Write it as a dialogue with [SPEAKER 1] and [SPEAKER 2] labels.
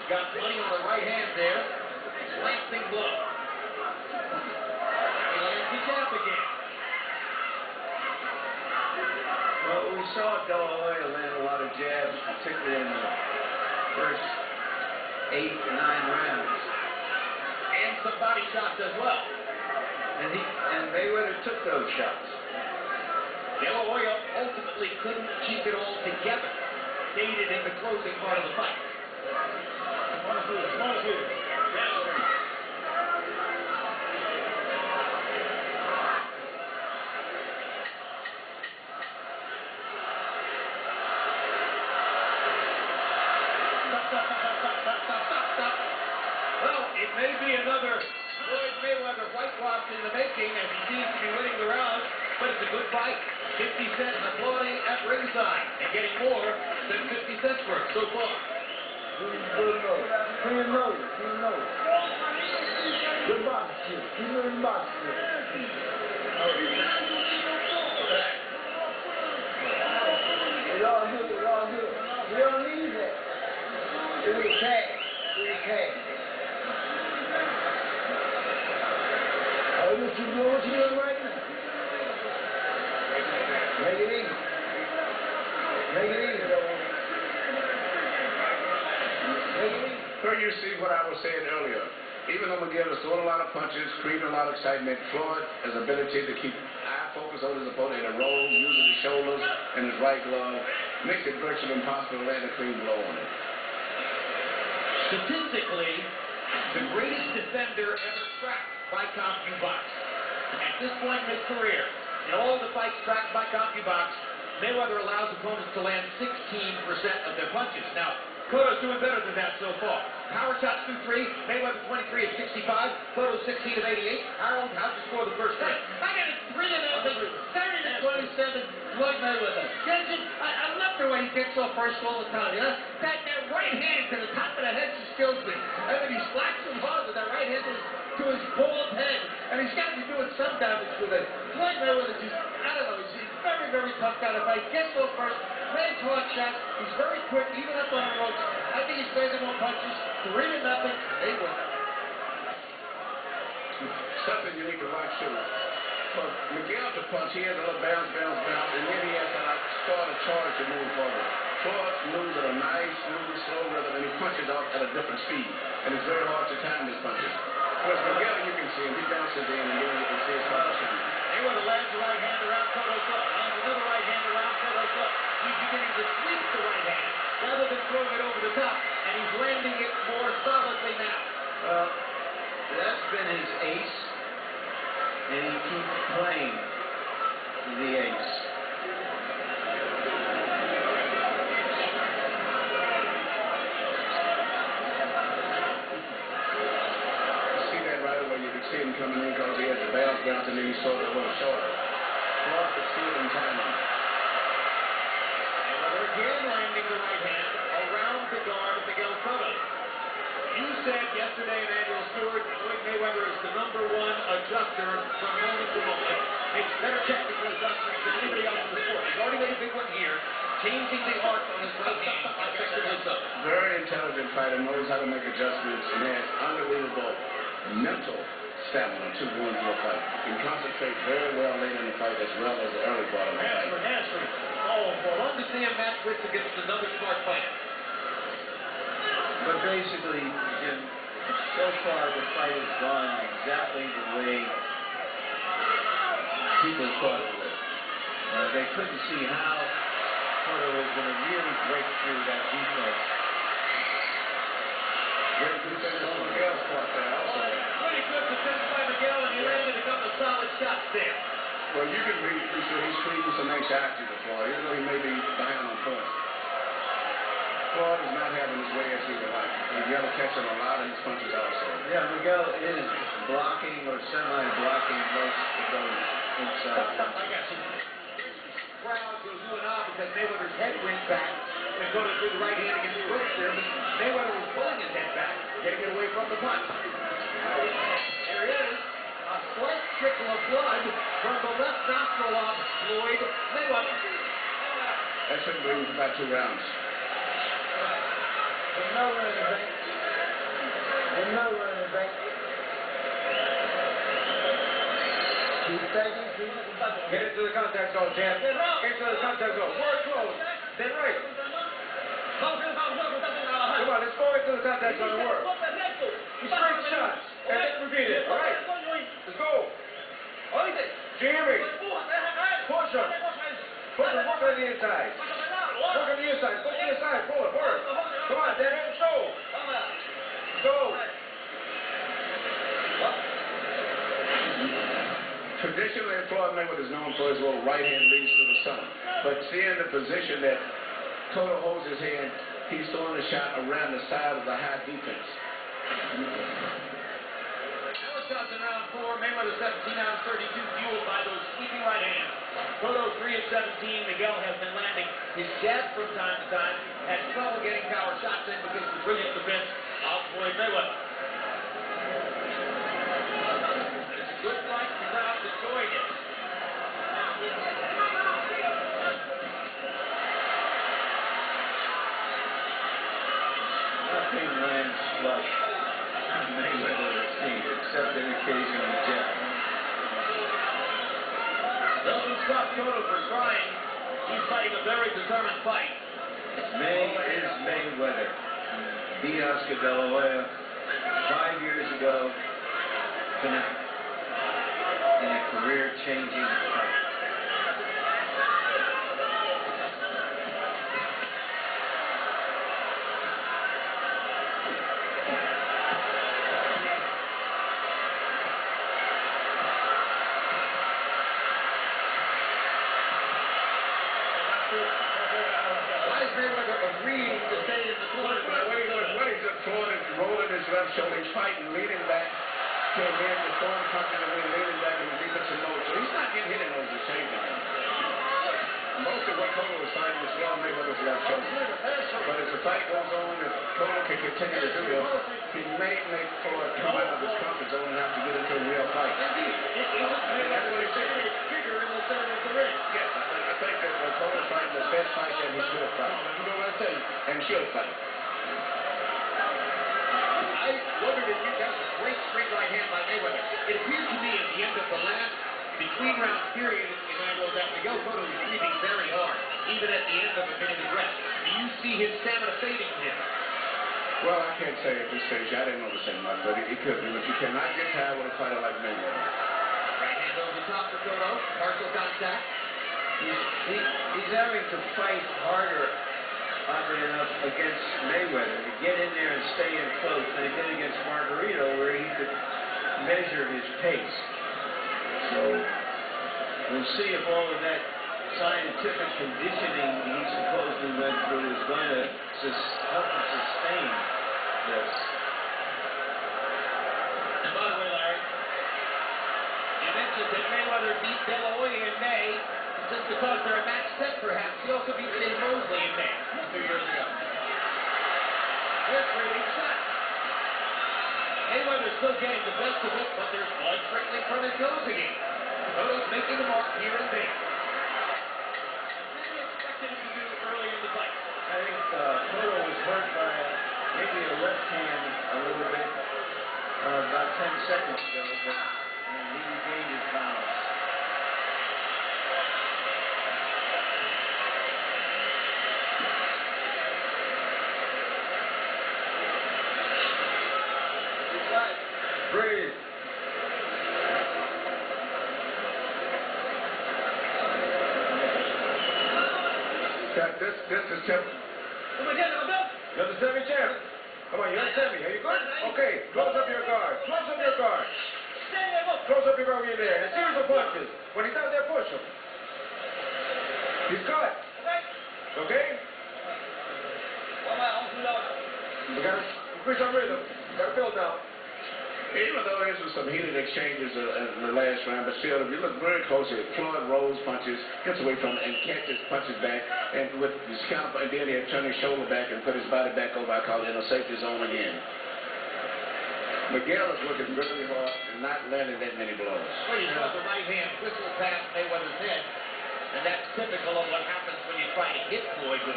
[SPEAKER 1] got money on the right hand there. Slanting blow. He lands the jab again.
[SPEAKER 2] Well, we saw De La Hoya land a lot of jabs, particularly in the first 8 or 9 rounds.
[SPEAKER 1] And some body shots as well.
[SPEAKER 2] And Mayweather took those shots.
[SPEAKER 1] De La Hoya ultimately couldn't keep it all together. Dated in the closing part of the fight. Stop. Well, it may be another Floyd Mayweather whitewash in the making as he seems to be winning the round, but it's a good fight. 50 Cent applauding at ringside and getting more than 50 cents worth so far.
[SPEAKER 3] Clean nose. Good boxing. Keep it in boxing. It's all good. We don't need that. It's okay. Oh, what you doing right now? Make it easy.
[SPEAKER 4] Well, you see what I was saying earlier. Even though Miguel is throwing a lot of punches, creating a lot of excitement, Floyd has the ability to keep eye focus on his opponent in a roll, using his shoulders and his right glove, makes it virtually impossible to land a clean blow on him.
[SPEAKER 1] Statistically, the greatest defender ever tracked by CompuBox. At this point in his career, in all the fights tracked by CompuBox, Mayweather allows opponents to land 16% of their punches. Now, Cotto's doing better than that so far. Power shots through 3, Mayweather 23 of 65, Cotto 16 of 88. Harold, how'd you score the first round?
[SPEAKER 5] I got it 3-0, 30-27, Floyd Mayweather. I love the way he gets off first all the time. You know? That right hand to the top of the head just kills me. I mean, he slaps him hard with that right hand to his bald head. And he's got to be doing some damage with it. Floyd Mayweather just, I don't know, he's very, very tough guy to fight. Gets off first, lands hard shots. He's very quick, even up on the ropes. I think he's landing more punches. 3-0. They win.
[SPEAKER 4] Something you need to watch too. For Miguel to punch, he has a little bounce, and then he has to start a charge to move forward. Floyd moves at a nice, smooth, slow rhythm, and he punches off at a different speed. And it's very hard to time his punches. Whereas Miguel, you can see him, he bounces in, and then you can see his punches coming.
[SPEAKER 1] Mayweather lands the right hand around Cotto's up. Lands another right hand around Cotto's up. He's beginning to sweep the right hand rather than throwing it over the top. And he's landing it more solidly now.
[SPEAKER 2] Well, that's been his ace, and he keeps playing the ace.
[SPEAKER 4] See him coming in because he had the bounce, and then he saw it a little shorter. Floyd could see it in timing.
[SPEAKER 1] Mayweather again landing the right hand around the guard of Miguel Cotto. You said yesterday in Annual Stewart, Floyd Mayweather is the #1 adjuster from moment to moment. Makes better technical adjustments than anybody else in the sport. He's already made a big one here, changing the arc on his right hand effectively so.
[SPEAKER 4] Very intelligent fighter, knows how to make adjustments, and has unbelievable mental stamina to go into a fight. He can concentrate very well late in the fight as well as the early part of the fight.
[SPEAKER 1] Hamstring. Oh, for one to see him match wits against another smart fighter.
[SPEAKER 2] But basically, Jim, so far the fight has gone exactly the way people thought it would. They couldn't see how Cotto was going to really break through that defense.
[SPEAKER 4] Great defense on Miguel's part there also.
[SPEAKER 1] Pretty good defense by Miguel, and he landed a couple of solid shots there.
[SPEAKER 4] Well, you can be sure he's creating some anxiety to Floyd, even though he may be behind on points. Floyd is not having his way as he would like. Miguel is catching a lot of his punches also.
[SPEAKER 2] Yeah, Miguel is blocking or semi-blocking most of those inside.
[SPEAKER 1] Stop, I got you. Crowd goes ooh and ah because Mayweather's head went back and Cotto did the right hand against the ropes there, but Mayweather was pulling his head back, getting it away from the punch. There it is. A slight trickle of blood from the left nostril of Floyd Mayweather.
[SPEAKER 4] That should bring about 2 rounds.
[SPEAKER 3] No, no running back.
[SPEAKER 2] Get into the contact zone, champ. Get into the contact zone. Work close. Then right. Come on, let's go into the contact zone and work. Straight shots. And then repeat it. All right. Let's go. Jimmy. Push him. Push him. Work on the inside. Work on the inside. Go to the inside. Pull it. Work. Come on, then let's go. Go.
[SPEAKER 4] Traditionally, Floyd Mayweather is known for his little right hand leads to the center. But seeing the position that Cotto holds his hand, he's throwing a shot around the side of the high defense.
[SPEAKER 1] More shots in round 4. Mayweather 17 out of 32, fueled by those sweeping right hands. Cotto 3 of 17. Miguel has been landing his jab from time to time. Had trouble getting power shots in because of the brilliant defense of Floyd Mayweather. Good fight, the crowd's enjoying it.
[SPEAKER 2] Nothing lands flush on Mayweather it seems, except an occasional jab.
[SPEAKER 1] Doesn't stop Cotto for trying. He's fighting a very determined fight.
[SPEAKER 2] May is Mayweather. Beat Oscar De La Hoya 5 years ago tonight in a career-changing fight.
[SPEAKER 1] Mayweather agreeing to stay in the corner.
[SPEAKER 4] What he's throwing and rolling his left shoulder, he's fighting, leaning back, came in, the throwing punches, and then leaning back in the defensive mode. So he's not getting hit in those the same time. Most of what Cotto was fighting was Floyd Mayweather's left shoulder. But as the fight goes on, if Cotto can continue to do this, he may make Floyd come out of his comfort zone and have to get into a real fight.
[SPEAKER 1] Indeed. That's what he said. It's bigger in the center of the ring.
[SPEAKER 4] Yes, I think that Cotto's fighting the best fight that he could fight.
[SPEAKER 1] You know what I'm saying?
[SPEAKER 4] And should fight.
[SPEAKER 1] I wondered if that was a great straight right hand by Mayweather. It appeared to me at the end of the last between round period in Iowa that Miguel Cotto was breathing very hard, even at the end of a minute of rest. Do you see his stamina fading here?
[SPEAKER 4] Well, I can't say at this stage. I didn't know the same much, but he could be. But you cannot get tired with a fighter like Mayweather.
[SPEAKER 1] Right hand over the top for Cotto. Partial contact.
[SPEAKER 2] He's having to fight harder, oddly enough, against Mayweather to get in there and stay in close than he did against Margarito, where he could measure his pace. So we'll see if all of that scientific conditioning he supposedly went through is going to help him sustain this.
[SPEAKER 1] And by the way, Larry, you mentioned that Mayweather beat De La Hoya in May. Just because they're a match set, perhaps. He also beat Dave Mosley in May 2 years ago. They're trading shots. Mayweather's still getting the best of it, but there's blood trickling from his nose again. Cotto's making a mark here and there. What did you expect him to do early in the fight?
[SPEAKER 2] I think Cotto was hurt by maybe a left hand a little bit about 10 seconds ago, but he regained his balance. Breathe.
[SPEAKER 4] This is Tim.
[SPEAKER 2] You understand me, champ? Come on, you understand me? Are you good? Okay, close up your guard. Close up your guard. Close up your guard when you're there. And a series of punches. When he's out there, push him. He's cut. Okay? We got to increase our rhythm. We got to build now.
[SPEAKER 4] Even though this was some heated exchanges in the last round, but still, if you look very closely, Floyd rolls punches, gets away from it, and catches punches back, and with his scalp, and then he'll turn his shoulder back and put his body back over, I call it, in a safety zone again. Miguel is looking really hard and not landing that many blows.
[SPEAKER 1] Well, you saw the right hand whistle past Mayweather's head, and that's typical of what happens when you try to hit Floyd with